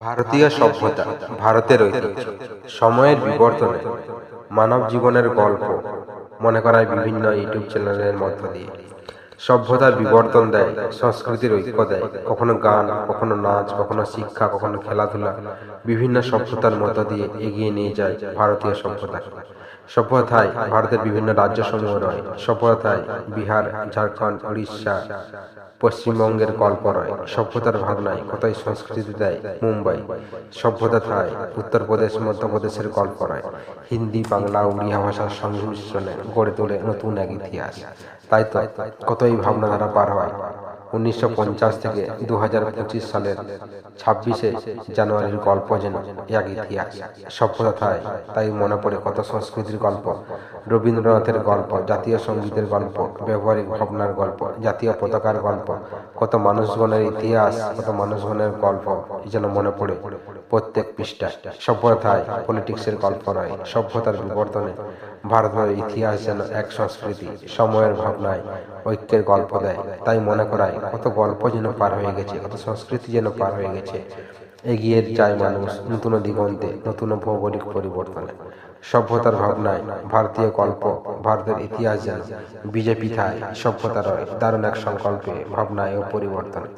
ভারতীয় সভ্যতা, ভারতের ঐতিহ্য, সময়ের বিবর্তনে মানব জীবনের গল্প মনে করায় বিভিন্ন ইউটিউব চ্যানেলের মধ্য দিয়ে সভ্যতার বিবর্তন দেয়, সংস্কৃতির ঐক্য দেয়, কখনো গান, কখনো নাচ, কখনো শিক্ষা, কখনো খেলাধুলা। বিভিন্ন সভ্যতার মধ্য দিয়ে এগিয়ে নিয়ে যায় ভারতীয় সভ্যতা। সভ্যতায় ভারতের বিভিন্ন রাজ্য সমূহ রয়। সভ্যতায় বিহার, ঝাড়খণ্ড, উড়িষ্যা, পশ্চিমবঙ্গের গল্প রয়। সভ্যতার ভাবনায় কতই সংস্কৃতি দেয় মুম্বাই। সভ্যতায় উত্তরপ্রদেশ, মধ্যপ্রদেশের গল্প রয়। হিন্দি, বাংলা, উড়িয়া ভাষার সংমিশ্রণে গড়ে তোলে নতুন এক ইতিহাস। তাই তো কতই ভাবনাধারা পার হয়। 1950 থেকে 2025 সালের 26শে জানুয়ারির গল্প যেন এক ইতিহাস। সভ্যতায় তাই মনে পড়ে কত সংস্কৃতির গল্প, রবীন্দ্রনাথের গল্প, জাতীয় সঙ্গীতের গল্প, ব্যবহারিক ভাবনার গল্প, জাতীয় পতাকার গল্প, কত মানুষগণের ইতিহাস, কত মানুষগণের গল্প যেন মনে পড়ে প্রত্যেক পৃষ্ঠা। সভ্যতায় পলিটিক্সের গল্প নয়, সভ্যতার বিবর্তনে ভারতের ইতিহাস যেন এক সংস্কৃতি, সময়ের ভাবনায় ঐক্যের গল্প দেয়। তাই মনে করায় কত গল্প যেন পার হয়ে গেছে, কত সংস্কৃতি যেন পার হয়ে গেছে। এগিয়ে যায় মানুষ নতুন দিগন্তে, নতুন ভৌগোলিক পরিবর্তনে। সভ্যতার ভাবনায় ভারতীয় গল্প, ভারতের ইতিহাস যেন বিজেপি থায় সভ্যতার দারুণ এক সংকল্পে, ভাবনায় ও পরিবর্তনে।